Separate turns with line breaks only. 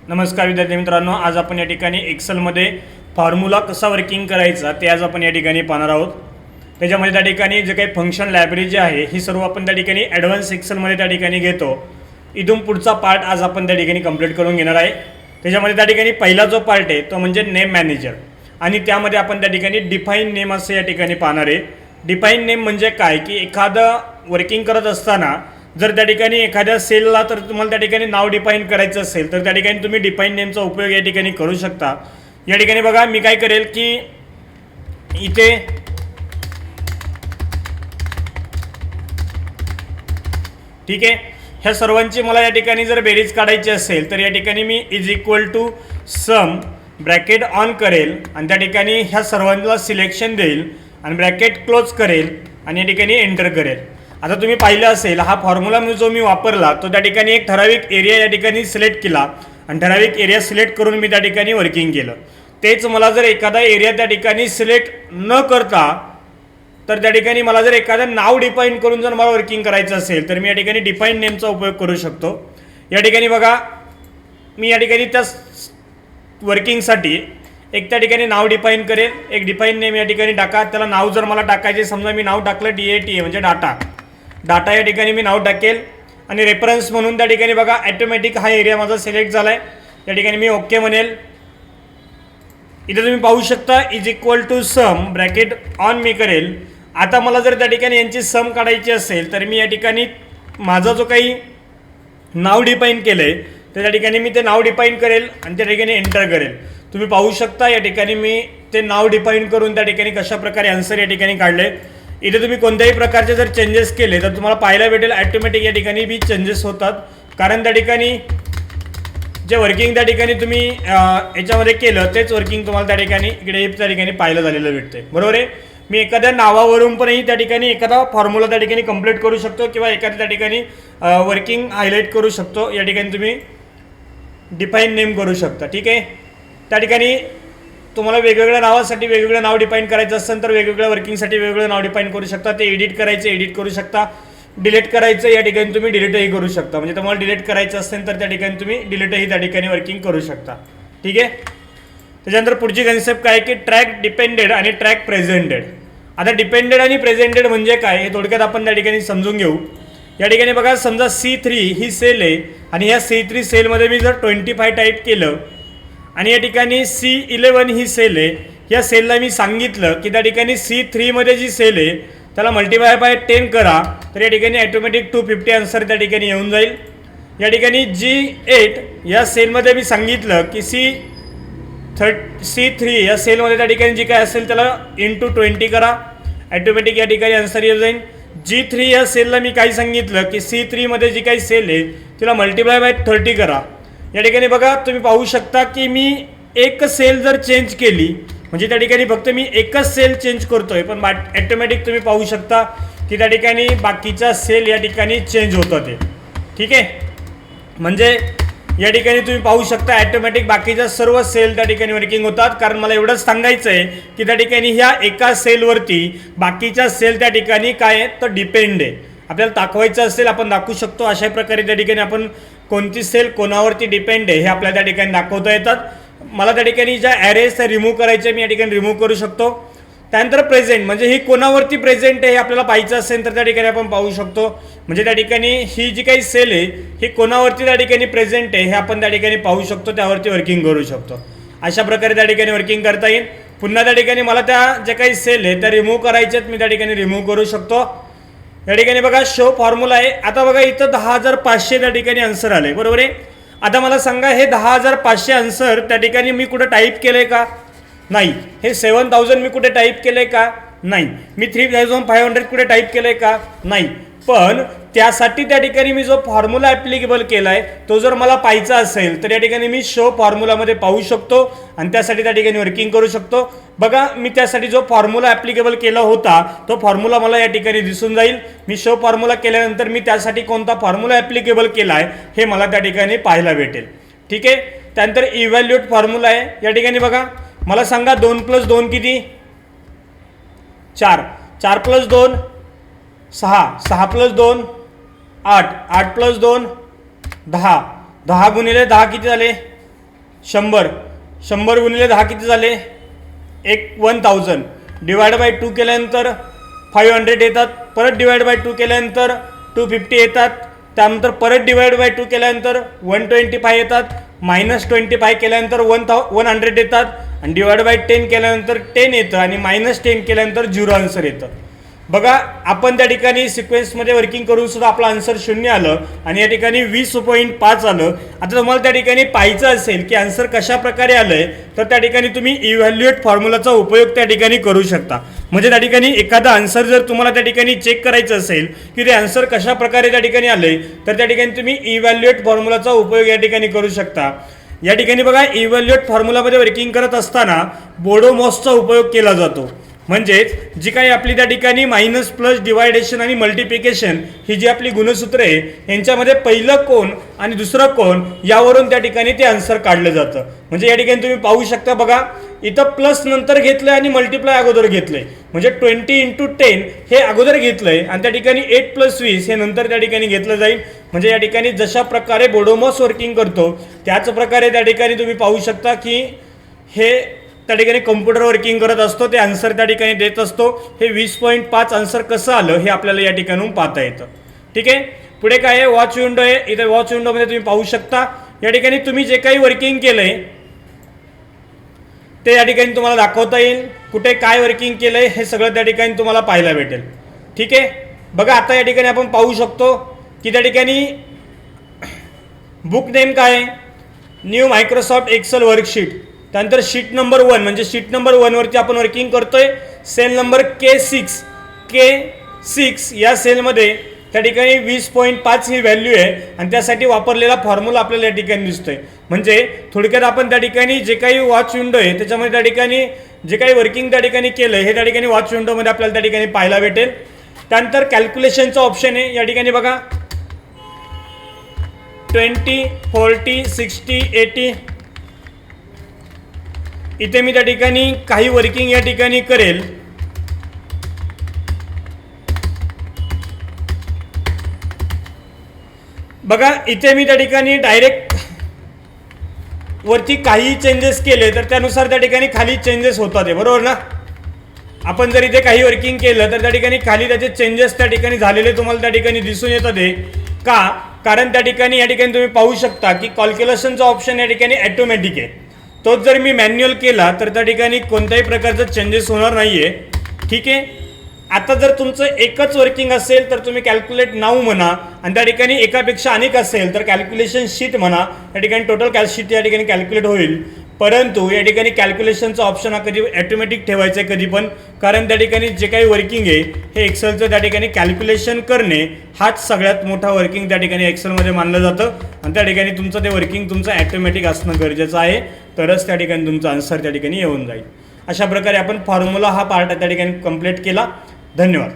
नमस्कार विद्यार्थी मित्रांनो, आज आपण या ठिकाणी एक्सेलमध्ये फॉर्म्युला कसा वर्किंग करायचा ते आज आपण या ठिकाणी पाहणार आहोत। त्याच्यामध्ये त्या ठिकाणी जे काही फंक्शन लायब्ररी जी आहे ही सर्व आपण त्या ठिकाणी ॲडव्हान्स एक्सेलमध्ये त्या ठिकाणी घेतो। इथून पुढचा पार्ट आज आपण त्या ठिकाणी कंप्लीट करून घेणार आहे। त्याच्यामध्ये त्या ठिकाणी पहिला जो पार्ट आहे तो म्हणजे नेम मॅनेजर, आणि त्यामध्ये आपण त्या ठिकाणी डिफाईन नेम असं या ठिकाणी पाहणार आहे। डिफाईन नेम म्हणजे काय की एखादं वर्किंग करत असताना जर त्या ठिकाणी एखाद्या सेलला तर तुम्हाला त्या ठिकाणी नाव डिफाईन करायचं असेल तर त्या ठिकाणी तुम्ही डिफाईन नेमचा उपयोग या ठिकाणी करू शकता। या ठिकाणी बघा मी काय करेल की इथे ठीक आहे, ह्या सर्वांची मला या ठिकाणी जर बेरीज काढायची असेल तर या ठिकाणी मी is equal to some bracket on करेल आणि त्या ठिकाणी ह्या सर्वांना सिलेक्शन देईल आणि ब्रॅकेट क्लोज करेल आणि या ठिकाणी एंटर करेल। आता तुम्ही पाहिलं असेल हा फॉर्म्युला जो मी वापरला तो त्या ठिकाणी एक ठराविक एरिया या ठिकाणी सिलेक्ट केला आणि ठराविक एरिया सिलेक्ट करून मी त्या ठिकाणी वर्किंग केलं। तेच मला जर एखादा एरिया त्या ठिकाणी सिलेक्ट न करता तर त्या ठिकाणी मला जर एखादं नाव डिफाईन करून जर मला वर्किंग करायचं असेल तर मी या ठिकाणी डिफाईन नेमचा उपयोग करू शकतो। या ठिकाणी बघा मी या ठिकाणी त्या वर्किंगसाठी एक त्या ठिकाणी नाव डिफाईन करेल, एक डिफाईन नेम या ठिकाणी टाका। त्याला नाव जर मला टाकायचे, समजा मी नाव टाकलं DATA म्हणजे डाटा या ठिकाणी मी नाव टाकेल आणि रेफरन्स म्हणून त्या ठिकाणी बघा ॲटोमॅटिक हा एरिया माझा सिलेक्ट झाला आहे। या ठिकाणी मी ओके म्हणेल। इथे तुम्ही पाहू शकता is equal to some bracket on मी करेल। आता मला जर त्या ठिकाणी यांची सम काढायची असेल तर मी या ठिकाणी माझा जो काही नाव डिफाईन केलं आहे तर त्या ठिकाणी मी ते नाव डिफाईन करेल आणि त्या ठिकाणी एंटर करेल। तुम्ही पाहू शकता या ठिकाणी मी ते नाव डिफाईन करून त्या ठिकाणी कशा प्रकारे आन्सर या ठिकाणी काढले। इथे तुम्ही कोणत्याही प्रकारचे जर चेंजेस केले तर तुम्हाला पाहायला भेटेल ॲटोमॅटिक या ठिकाणी बी चेंजेस होतात, कारण त्या ठिकाणी जे वर्किंग त्या ठिकाणी तुम्ही याच्यामध्ये केलं तेच वर्किंग तुम्हाला त्या ठिकाणी इकडे त्या ठिकाणी पाहायला झालेलं भेटते, बरोबर आहे। मी एखाद्या नावावरून पणही त्या ठिकाणी एखादा फॉर्म्युला त्या ठिकाणी कंप्लीट करू शकतो किंवा एखाद्या त्या ठिकाणी वर्किंग हायलाईट करू शकतो। या ठिकाणी तुम्ही डिफाईन नेम करू शकता, ठीक आहे। त्या ठिकाणी तुम्हाला वेगवेगळ्या नावासाठी वेगवेगळं नाव डिफाईन करायचं असेल तर वेगवेगळ्या वर्किंगसाठी वेगवेगळं नाव डिफाईन करू शकता। ते एडिट करायचं एडिट करू शकता, डिलीट करायचं या ठिकाणी तुम्ही डिलीटही करू शकता। म्हणजे तुम्हाला डिलीट करायचं असेल तर त्या ठिकाणी तुम्ही डिलीटही त्या ठिकाणी वर्किंग करू शकता, ठीक आहे। त्याच्यानंतर पुढची कन्सेप्ट काय की ट्रॅक डिपेंडेड आणि ट्रॅक प्रेझेंटेड। आता डिपेंडेड आणि प्रेझेंटेड म्हणजे काय हे थोडक्यात आपण त्या ठिकाणी समजून घेऊ। या ठिकाणी बघा समजा C3 ही सेल आहे आणि ह्या C3 सेलमध्ये मी जर 25 टाईप केलं आणि या ठिकाणी C11 ही सेल आहे, या सेलला मी सांगितलं की त्या ठिकाणी C3 मध्ये जी सेल आहे त्याला मल्टिप्लाय बाय 10 करा तर या ठिकाणी ॲटोमॅटिक 250 आन्सर त्या ठिकाणी येऊन जाईल। या ठिकाणी G8 या सेलमध्ये मी सांगितलं की C3 या सेलमध्ये त्या ठिकाणी जी काय असेल त्याला इंटू 20 करा, ॲटोमॅटिक या ठिकाणी आन्सर येऊन जाईल। G3 या सेलला मी काय सांगितलं की C3 मध्ये जी काही सेल आहे तिला मल्टिप्लाय बाय 30 करा। या ठिकाणी बघा तुम्ही पाहू शकता की मी एक सेल जर चेंज केली म्हणजे त्या ठिकाणी फक्त मी एकच सेल चेंज करतोय पण ॲटोमॅटिक तुम्ही पाहू शकता की त्या ठिकाणी बाकीच्या सेल या ठिकाणी चेंज होतात आहे, ठीक आहे। म्हणजे या ठिकाणी तुम्ही पाहू शकता ॲटोमॅटिक बाकीच्या सर्व सेल त्या ठिकाणी वर्किंग होतात, कारण मला एवढंच सांगायचं आहे की त्या ठिकाणी ह्या एका सेलवरती बाकीच्या सेल त्या ठिकाणी काय आहे तर डिपेंड आहे। आपल्याला दाखवायचं असेल आपण दाखवू शकतो, अशा प्रकारे त्या ठिकाणी आपण कोणती सेल कोणावरती डिपेंड आहे हे आपल्याला त्या ठिकाणी दाखवता येतात। मला त्या ठिकाणी ज्या ॲरेज त्या रिमूव्ह करायच्या मी या ठिकाणी रिमूव्ह करू शकतो। त्यानंतर प्रेझेंट म्हणजे ही कोणावरती प्रेझेंट आहे हे आपल्याला पाहायचं असेल तर त्या ठिकाणी आपण पाहू शकतो। म्हणजे त्या ठिकाणी ही जी काही सेल आहे ही कोणावरती त्या ठिकाणी प्रेझेंट आहे हे आपण त्या ठिकाणी पाहू शकतो, त्यावरती वर्किंग करू शकतो। अशा प्रकारे त्या ठिकाणी वर्किंग करता येईल। पुन्हा त्या ठिकाणी मला त्या ज्या काही सेल आहे त्या रिमूव्ह करायच्यात मी त्या ठिकाणी रिमूव्ह करू शकतो। या ठिकाणी बघा शो फॉर्म्युला आहे। आता बघा इथं 10,500 त्या ठिकाणी आन्सर आले, बरोबर आहे। आता मला सांगा हे 10,500 आन्सर त्या ठिकाणी मी कुठं टाईप केलंय का? नाही। हे 7,000 मी कुठे टाईप केलंय का? नाही। मी 3,500 कुठे टाईप केलंय का? नाही। पण त्यासाठी त्या ठिकाणी मी जो फॉर्म्युला ॲप्लिकेबल केला आहे तो जर मला पाहायचा असेल तर या ठिकाणी मी शो फॉर्म्युलामध्ये पाहू शकतो आणि त्यासाठी त्या ठिकाणी वर्किंग करू शकतो। बघा मी त्यासाठी जो फॉर्म्युला ॲप्लिकेबल केला होता तो फॉर्म्युला मला या ठिकाणी दिसून जाईल। मी शो फॉर्म्युला केल्यानंतर मी त्यासाठी कोणता फॉर्म्युला ॲप्लिकेबल केला आहे हे मला त्या ठिकाणी पाहायला भेटेल, ठीक आहे। त्यानंतर इव्हॅल्युएट फॉर्म्युला आहे। या ठिकाणी बघा मला सांगा 2 + 2 किती? 4, 4 + 2 6, 6 + 2 8, 8 + 2 10, 10 × 10 किती झाले? 100 गुणिले 10 किती झाले 1000 डिवाइड बाय 2 केल्यानंतर 500 येतात, परत डिवाइड बाय 2 केल्यानंतर 250 येतात, त्यानंतर परत डिवाइड बाय 2 केल्यानंतर 125 येतात, -25 केल्यानंतर 100 येतात आणि डिवाइड बाय 10 केल्यानंतर 10 येतं आणि -10 केल्यानंतर 0 आन्सर येतं. बघा आपण त्या ठिकाणी सिक्वेन्समध्ये वर्किंग करून सुद्धा आपलं आन्सर 0 आलं आणि या ठिकाणी 20.5 आलं. आता तुम्हाला त्या ठिकाणी पाहायचं असेल की आन्सर कशा प्रकारे आलंय तर त्या ठिकाणी तुम्ही इव्हॅल्युएट फॉर्म्युलाचा उपयोग त्या ठिकाणी करू शकता. म्हणजे त्या ठिकाणी एखादा आन्सर जर तुम्हाला त्या ठिकाणी चेक करायचं असेल की ते आन्सर कशा प्रकारे त्या ठिकाणी आलंय तर त्या ठिकाणी तुम्ही इव्हॅल्युएट फॉर्म्युलाचा उपयोग या ठिकाणी करू शकता. या ठिकाणी बघा इव्हॅल्युएट फॉर्म्युलामध्ये वर्किंग करत असताना बोडोमॉसचा उपयोग केला जातो. म्हणजेच जी काही आपली त्या ठिकाणी मायनस प्लस डिवायडेशन आणि मल्टिप्लिकेशन ही जी आपली गुणसूत्र आहे यांच्यामध्ये पहिलं कोण आणि दुसरं कोण यावरून त्या ठिकाणी ते आन्सर काढलं जातं. म्हणजे या ठिकाणी तुम्ही पाहू शकता बघा इथं प्लस नंतर घेतलंय आणि मल्टिप्लाय अगोदर घेतलंय. म्हणजे 20 × 10 हे अगोदर घेतलंय आणि त्या ठिकाणी 8 + 20 हे नंतर त्या ठिकाणी घेतलं जाईल. म्हणजे या ठिकाणी जशा प्रकारे बोडोमॉस वर्किंग करतो त्याच प्रकारे त्या ठिकाणी तुम्ही पाहू शकता की हे त्या ठिकाणी कम्प्युटर वर्किंग करत असतो, ते आन्सर त्या ठिकाणी देत असतो. हे 20.5 आन्सर कसं आलं हे आपल्याला या ठिकाणून पाहता येतं. ठीक आहे, पुढे काय आहे वॉच विंडो आहे. इथे वॉच विंडोमध्ये तुम्ही पाहू शकता या ठिकाणी तुम्ही जे काही वर्किंग केलंय ते या ठिकाणी तुम्हाला दाखवता येईल. कुठे काय वर्किंग केलंय हे सगळं त्या ठिकाणी तुम्हाला पाहायला भेटेल. ठीक आहे, बघा आता या ठिकाणी आपण पाहू शकतो की त्या ठिकाणी बुक नेम काय आहे न्यू मायक्रोसॉफ्ट एक्सेल वर्कशीट. त्यानंतर शीट नंबर 1 म्हणजे शीट नंबर 1 वरती आपण वर्किंग करतोय. सेल नंबर K6 या सेलमध्ये त्या ठिकाणी 20.5 ही व्हॅल्यू आहे आणि त्यासाठी वापरलेला फॉर्म्युला आपल्याला या ठिकाणी दिसतोय. म्हणजे थोडक्यात आपण त्या ठिकाणी जे काही वॉच विंडो आहे त्याच्यामध्ये त्या ठिकाणी जे काही वर्किंग त्या ठिकाणी केलं हे त्या ठिकाणी वॉच विंडोमध्ये आपल्याला त्या ठिकाणी पाहायला भेटेल. त्यानंतर कॅल्क्युलेशनचा ऑप्शन आहे. या ठिकाणी बघा 20, 40, 60, 80 इथे मी त्या ठिकाणी काही वर्किंग या ठिकाणी करेल. बघा इथे मी त्या ठिकाणी डायरेक्ट वरती काही चेंजेस केले तर त्यानुसार त्या ठिकाणी खाली चेंजेस होतात, बरोबर ना. आपण जर इथे काही वर्किंग केलं तर त्या ठिकाणी खाली त्याचे चेंजेस त्या ठिकाणी झालेले तुम्हाला त्या ठिकाणी दिसून येतात. का कारण त्या ठिकाणी या ठिकाणी तुम्ही पाहू शकता की कॅल्क्युलेशनचा ऑप्शन या ठिकाणी ऑटोमॅटिक आहे. तोच जर मी मॅन्युअल केला तर त्या ठिकाणी कोणत्याही प्रकारचं चेंजेस होणार नाही आहे. ठीक आहे, आता जर तुमचं एकच वर्किंग असेल तर तुम्ही कॅल्क्युलेट नाऊ म्हणा आणि त्या ठिकाणी एकापेक्षा अनेक असेल तर कॅल्क्युलेशन शीट म्हणा. त्या ठिकाणी टोटल शीट या ठिकाणी कॅल्क्युलेट होईल. परंतु या ठिकाणी कॅल्क्युलेशनचा ऑप्शन हा कधी ऑटोमॅटिक ठेवायचा आहे कधी पण, कारण त्या ठिकाणी जे काही वर्किंग आहे हे एक्सेलचं त्या ठिकाणी कॅल्क्युलेशन करणे हाच सगळ्यात मोठा वर्किंग त्या ठिकाणी एक्सेलमध्ये मानलं जातं आणि त्या ठिकाणी तुमचं ते वर्किंग तुमचं ऑटोमॅटिक असणं गरजेचं आहे तरच त्या ठिकाणी तुमचा आन्सर त्या ठिकाणी येऊन जाईल. अशा प्रकारे आपण फॉर्म्युला हा पार्ट त्या ठिकाणी कंप्लीट केला. धन्यवाद.